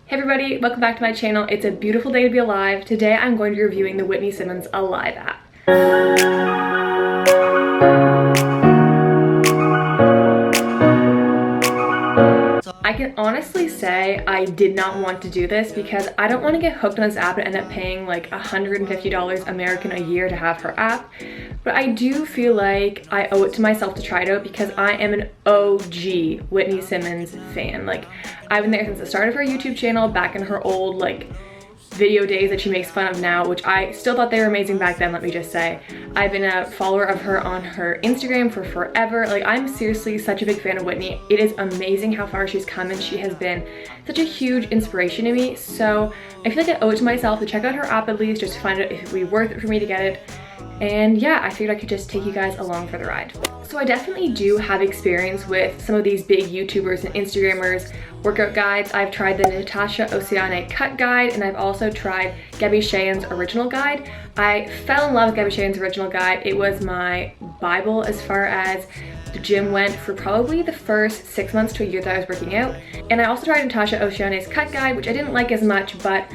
Hey everybody, welcome back to my channel. It's a beautiful day to be alive. Today I'm going to be reviewing the Whitney Simmons Alive app. I can honestly say I did not want to do this because I don't want to get hooked on this app and end up paying like $150 American a year to have her app. But I do feel like I owe it to myself to try it out because I am an OG Whitney Simmons fan. Like, I've been there since the start of her YouTube channel, back in her old like video days that she makes fun of now, which I still thought they were amazing back then, let me just say. I've been a follower of her on her Instagram for forever. Like, I'm seriously such a big fan of Whitney. It is amazing how far she's come, and she has been such a huge inspiration to me. So I feel like I owe it to myself to check out her app at least, just to find out if it would be worth it for me to get it. And yeah, I figured I could just take you guys along for the ride. So I definitely do have experience with some of these big YouTubers and Instagrammers workout guides. I've tried the Natasha Oceane cut guide, and I've also tried Gabby Shayan's original guide. I fell in love with Gabby Shayan's original guide. It was my Bible as far as the gym went for probably the first 6 months to a year that I was working out. And I also tried Natasha Oceane's cut guide, which I didn't like as much, but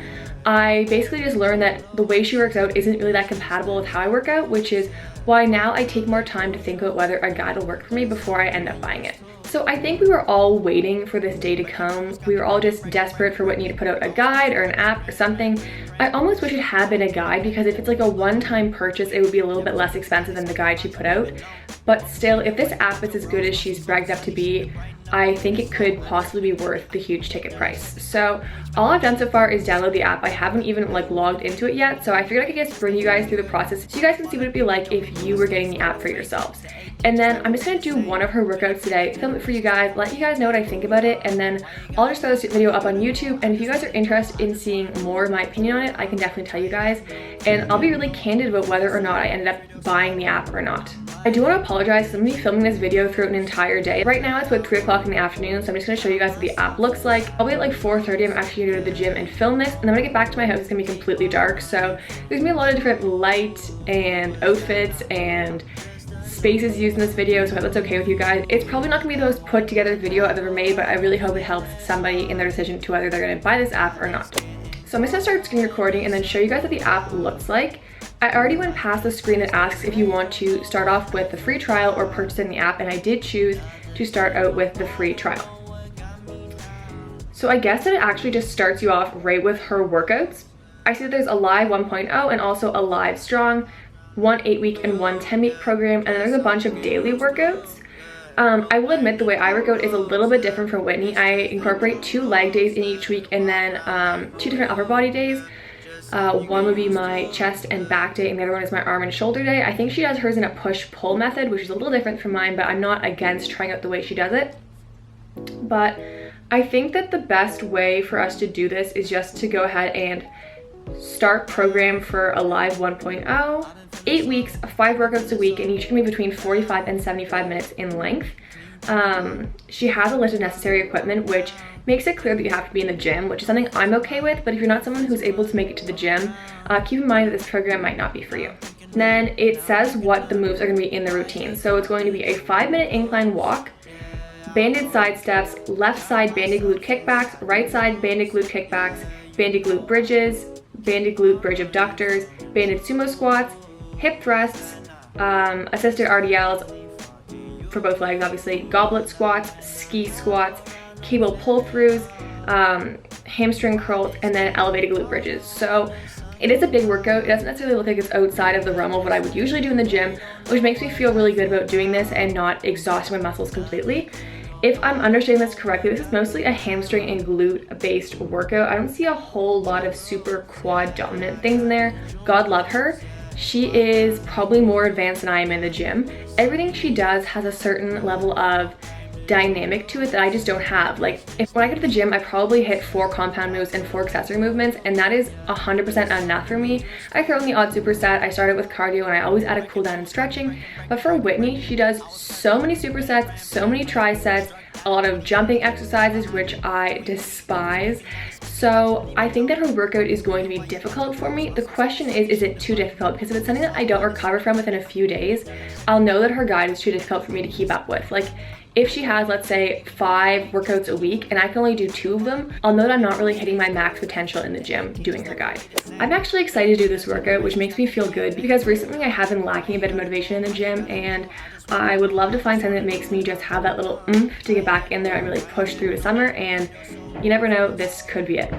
I basically just learned that the way she works out isn't really that compatible with how I work out, which is why now I take more time to think about whether a guide will work for me before I end up buying it. So I think we were all waiting for this day to come. We were all just desperate for Whitney to put out a guide or an app or something. I almost wish it had been a guide, because if it's like a one-time purchase, it would be a little bit less expensive than the guide she put out. But still, if this app is as good as she's bragged up to be, I think it could possibly be worth the huge ticket price. So all I've done so far is download the app. I haven't even like logged into it yet, so I figured I could just bring you guys through the process so you guys can see what it'd be like if you were getting the app for yourselves. And then I'm just gonna do one of her workouts today, film it for you guys, let you guys know what I think about it, and then I'll just throw this video up on YouTube. And if you guys are interested in seeing more of my opinion on it, I can definitely tell you guys, and I'll be really candid about whether or not I ended up buying the app or not. I do want to apologize because I'm going to be filming this video throughout an entire day. Right now it's about 3 o'clock in the afternoon, so I'm just going to show you guys what the app looks like. I'll be at like 4:30. I'm actually going to go to the gym and film this, and then when I get back to my house it's going to be completely dark, so there's going to be a lot of different light and outfits and spaces used in this video, so I hope that's okay with you guys. It's probably not going to be the most put together video I've ever made, but I really hope it helps somebody in their decision to whether they're going to buy this app or not. So I'm just going to start screen recording and then show you guys what the app looks like. I already went past the screen that asks if you want to start off with the free trial or purchasing the app, and I did choose to start out with the free trial. So I guess that it actually just starts you off right with her workouts. I see that there's a live 1.0 and also a live strong, 1 8-week and 1 10-week program, and then there's a bunch of daily workouts. I will admit the way I work out is a little bit different from Whitney. I incorporate 2 leg days in each week, and then 2 different upper body days. One would be my chest and back day, and the other one is my arm and shoulder day. I think she does hers in a push-pull method, which is a little different from mine, but I'm not against trying out the way she does it. But I think that the best way for us to do this is just to go ahead and start program for a live 1.0, 8 weeks, 5 workouts a week, and each can be between 45 and 75 minutes in length. She has a list of necessary equipment, which makes it clear that you have to be in the gym, which is something I'm okay with, but if you're not someone who's able to make it to the gym, keep in mind that this program might not be for you. Then it says what the moves are going to be in the routine. So it's going to be a 5-minute incline walk, banded side steps, left side banded glute kickbacks, right side banded glute kickbacks, banded glute bridges, banded glute bridge abductors, banded sumo squats, hip thrusts, assisted RDLs for both legs obviously, goblet squats, ski squats, cable pull-throughs, hamstring curls, and then elevated glute bridges. So it is a big workout. It doesn't necessarily look like it's outside of the realm of what I would usually do in the gym, which makes me feel really good about doing this and not exhausting my muscles completely. If I'm understanding this correctly, this is mostly a hamstring and glute based workout. I don't see a whole lot of super quad dominant things in there. God love her. She is probably more advanced than I am in the gym. Everything she does has a certain level of dynamic to it that I just don't have. Like, when I go to the gym, I probably hit 4 compound moves and 4 accessory movements, and that is 100% enough for me. I throw in the odd superset, I start it with cardio, and I always add a cool down and stretching. But for Whitney, she does so many supersets, so many trisets, a lot of jumping exercises, which I despise. So I think that her workout is going to be difficult for me. The question is it too difficult? Because if it's something that I don't recover from within a few days, I'll know that her guide is too difficult for me to keep up with. Like, if she has, let's say, 5 workouts a week and I can only do 2 of them, I'll know that I'm not really hitting my max potential in the gym doing her guide. I'm actually excited to do this workout, which makes me feel good because recently I have been lacking a bit of motivation in the gym, and I would love to find something that makes me just have that little oomph to get back in there and really push through to summer, and you never know, this could be it.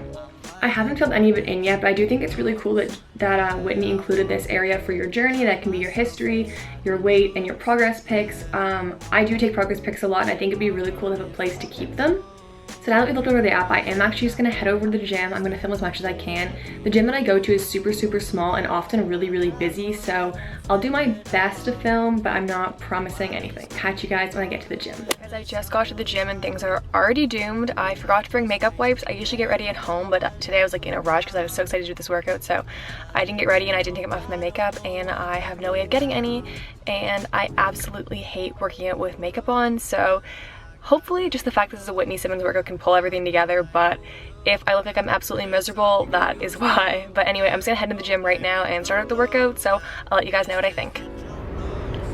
I haven't filled any of it in yet, but I do think it's really cool that Whitney included this area for your journey. That can be your history, your weight, and your progress pics. I do take progress pics a lot, and I think it'd be really cool to have a place to keep them. So now that we've looked over the app, I am actually just gonna head over to the gym. I'm gonna film as much as I can. The gym that I go to is super, super small and often really, really busy, so I'll do my best to film, but I'm not promising anything. Catch you guys when I get to the gym. Guys, I just got to the gym and things are already doomed. I forgot to bring makeup wipes. I usually get ready at home, but today I was like in a rush because I was so excited to do this workout, so I didn't get ready and I didn't take off my makeup, and I have no way of getting any, and I absolutely hate working out with makeup on, so hopefully just the fact this is a Whitney Simmons workout can pull everything together, but if I look like I'm absolutely miserable, that is why. But anyway, I'm just gonna head to the gym right now and start out the workout, so I'll let you guys know what I think.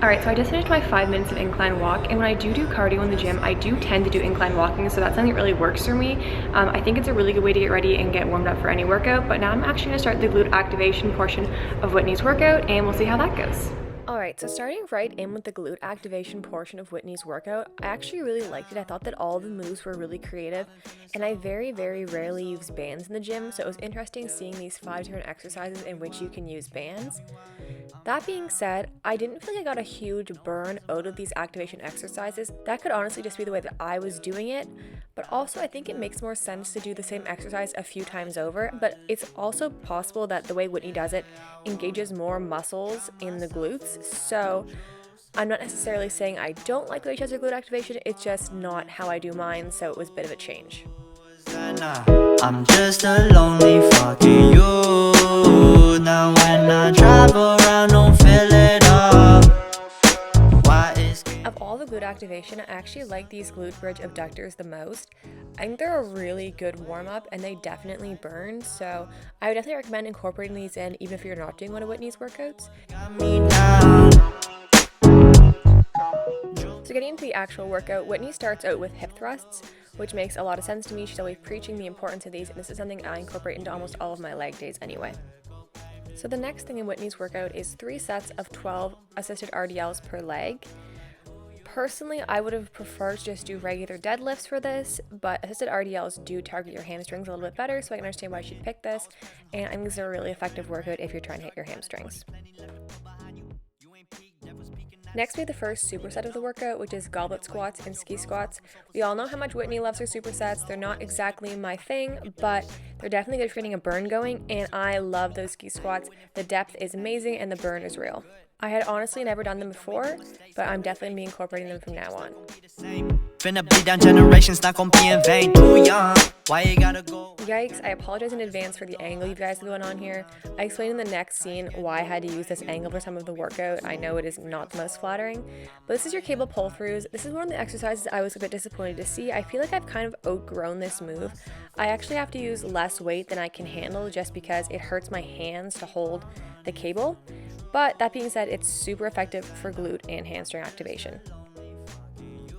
Alright, so I just finished my 5 minutes of incline walk, and when I do cardio in the gym, I do tend to do incline walking, so that's something that really works for me. I think it's a really good way to get ready and get warmed up for any workout, but now I'm actually gonna start the glute activation portion of Whitney's workout, and we'll see how that goes. Alright, so starting right in with the glute activation portion of Whitney's workout, I actually really liked it. I thought that all the moves were really creative, and I very, very rarely use bands in the gym, so it was interesting seeing these 5 different exercises in which you can use bands. That being said, I didn't feel like I got a huge burn out of these activation exercises. That could honestly just be the way that I was doing it, but also I think it makes more sense to do the same exercise a few times over, but it's also possible that the way Whitney does it engages more muscles in the glutes, so I'm not necessarily saying I don't like the way she does her glute activation, it's just not how I do mine, so it was a bit of a change. I'm just a lonely fuck to you. Now when I drive around, don't fill it up. Of all the glute activation, I actually like these glute bridge abductors the most. I think they're a really good warm-up and they definitely burn, so I would definitely recommend incorporating these in even if you're not doing one of Whitney's workouts. So getting into the actual workout, Whitney starts out with hip thrusts, which makes a lot of sense to me. She's always preaching the importance of these, and this is something I incorporate into almost all of my leg days anyway. So the next thing in Whitney's workout is 3 sets of 12 assisted RDLs per leg. Personally, I would have preferred to just do regular deadlifts for this, but assisted RDLs do target your hamstrings a little bit better, so I can understand why she'd pick this, and I think this is a really effective workout if you're trying to hit your hamstrings. Next we have the first superset of the workout, which is goblet squats and ski squats. We all know how much Whitney loves her supersets. They're not exactly my thing, but they're definitely good for getting a burn going, and I love those ski squats. The depth is amazing and the burn is real. I had honestly never done them before, but I'm definitely going to be incorporating them from now on. Yikes, I apologize in advance for the angle you guys have going on here. I explained in the next scene why I had to use this angle for some of the workout. I know it is not the most flattering, but this is your cable pull-throughs. This is one of the exercises I was a bit disappointed to see. I feel like I've kind of outgrown this move. I actually have to use less weight than I can handle just because it hurts my hands to hold the cable. But that being said, it's super effective for glute and hamstring activation.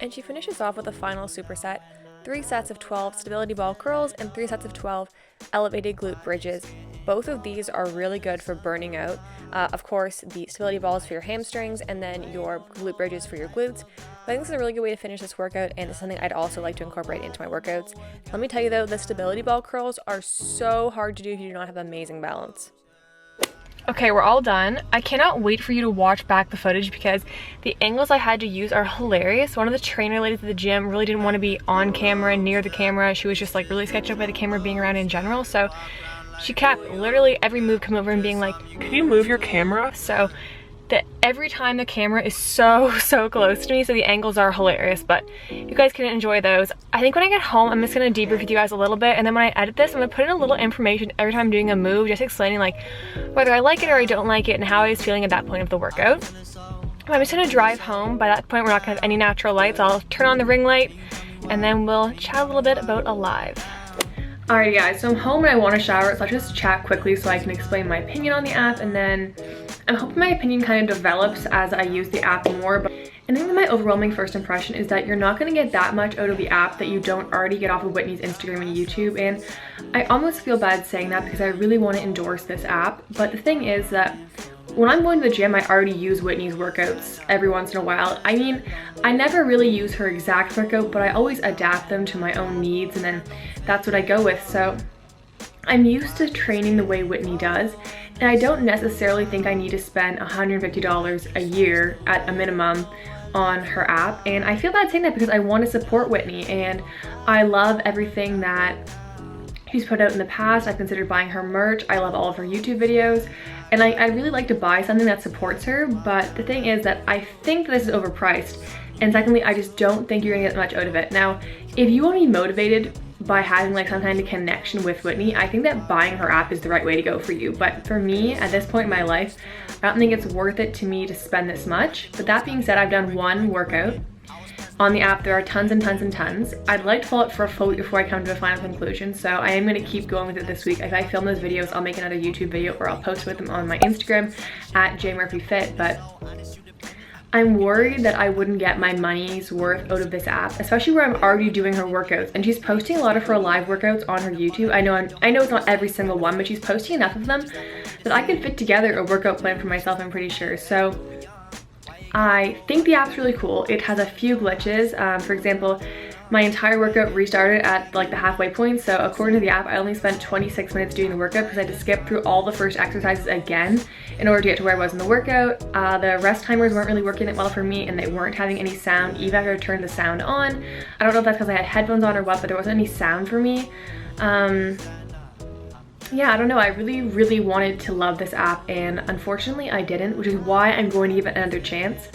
And she finishes off with a final superset, 3 sets of 12 stability ball curls and 3 sets of 12 elevated glute bridges. Both of these are really good for burning out. Of course, the stability balls for your hamstrings and then your glute bridges for your glutes. But I think this is a really good way to finish this workout, and it's something I'd also like to incorporate into my workouts. Let me tell you though, the stability ball curls are so hard to do if you do not have amazing balance. Okay, we're all done. I cannot wait for you to watch back the footage because the angles I had to use are hilarious. One of the trainer ladies at the gym really didn't want to be on camera, near the camera. She was just like really sketched up by the camera being around in general. So she kept literally every move coming over and being like, "Can you move your camera?" So that every time the camera is so close to me, so the angles are hilarious, but you guys can enjoy those. I think when I get home, I'm just gonna debrief with you guys a little bit, and then when I edit this, I'm gonna put in a little information every time I'm doing a move, just explaining like whether I like it or I don't like it and how I was feeling at that point of the workout. I'm just gonna drive home. By that point, we're not gonna have any natural lights. I'll turn on the ring light, and then we'll chat a little bit about Alive. Alright guys, so I'm home and I want to shower, so I'll just chat quickly so I can explain my opinion on the app, and then I'm hoping my opinion kind of develops as I use the app more, but I think that my overwhelming first impression is that you're not going to get that much out of the app that you don't already get off of Whitney's Instagram and YouTube, and I almost feel bad saying that because I really want to endorse this app. But the thing is that when I'm going to the gym, I already use Whitney's workouts every once in a while. I mean, I never really use her exact workout, but I always adapt them to my own needs, and then that's what I go with. So I'm used to training the way Whitney does, and I don't necessarily think I need to spend $150 a year at a minimum on her app. And I feel bad saying that because I want to support Whitney, and I love everything that she's put out in the past. I've considered buying her merch. I love all of her YouTube videos, and I really like to buy something that supports her. But the thing is that I think this is overpriced, and secondly, I just don't think you're gonna get much out of it. Now, if you want to be motivated by having like some kind of connection with Whitney, I think that buying her app is the right way to go for you. But for me, at this point in my life, I don't think it's worth it to me to spend this much. But that being said, I've done one workout on the app. There are tons and tons and tons. I'd like to follow it for a full week before I come to a final conclusion, so I am going to keep going with it this week. If I film those videos, I'll make another YouTube video, or I'll post with them on my Instagram at jmurphyfit. But I'm worried that I wouldn't get my money's worth out of this app, especially where I'm already doing her workouts, and she's posting a lot of her live workouts on her YouTube. I know it's not every single one, but she's posting enough of them that I could fit together a workout plan for myself, I'm pretty sure. So I think the app's really cool. It has a few glitches. For example, my entire workout restarted at like the halfway point. So according to the app, I only spent 26 minutes doing the workout because I had to skip through all the first exercises again in order to get to where I was in the workout. The rest timers weren't really working that well for me, and they weren't having any sound even after I turned the sound on. I don't know if that's because I had headphones on or what, but there wasn't any sound for me. Yeah, I don't know. I really wanted to love this app, and unfortunately I didn't, which is why I'm going to give it another chance.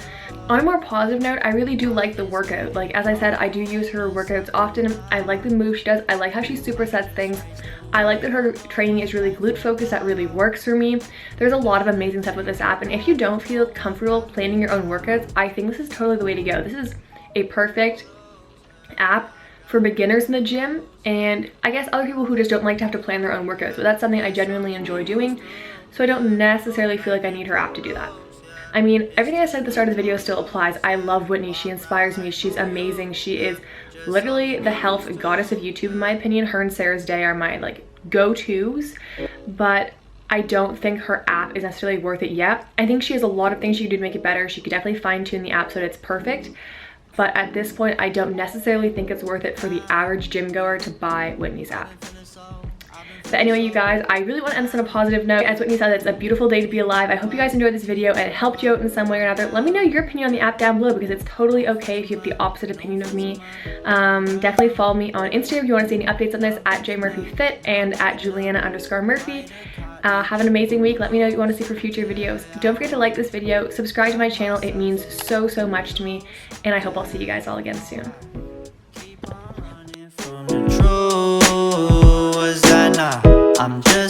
On a more positive note, I really do like the workout. Like, as I said, I do use her workouts often. I like the moves she does. I like how she supersets things. I like that her training is really glute focused. That really works for me. There's a lot of amazing stuff with this app, and if you don't feel comfortable planning your own workouts, I think this is totally the way to go. This is a perfect app for beginners in the gym, and I guess other people who just don't like to have to plan their own workouts, but that's something I genuinely enjoy doing, so I don't necessarily feel like I need her app to do that. I mean, everything I said at the start of the video still applies. I love Whitney. She inspires me. She's amazing. She is literally the health goddess of YouTube, in my opinion. Her and Sarah's Day are my like go-tos, but I don't think her app is necessarily worth it yet. I think she has a lot of things she could do to make it better. She could definitely fine-tune the app so that it's perfect. But at this point, I don't necessarily think it's worth it for the average gym goer to buy Whitney's app. But anyway, you guys, I really want to end this on a positive note. As Whitney said, it's a beautiful day to be alive. I hope you guys enjoyed this video and it helped you out in some way or another. Let me know your opinion on the app down below, because it's totally okay if you have the opposite opinion of me. Definitely follow me on Instagram if you want to see any updates on this, at jmurphyfit and at Juliana_Murphy. Have an amazing week. Let me know what you want to see for future videos. Don't forget to like this video, subscribe to my channel. It means so much to me, and I hope I'll see you guys all again soon. I'm just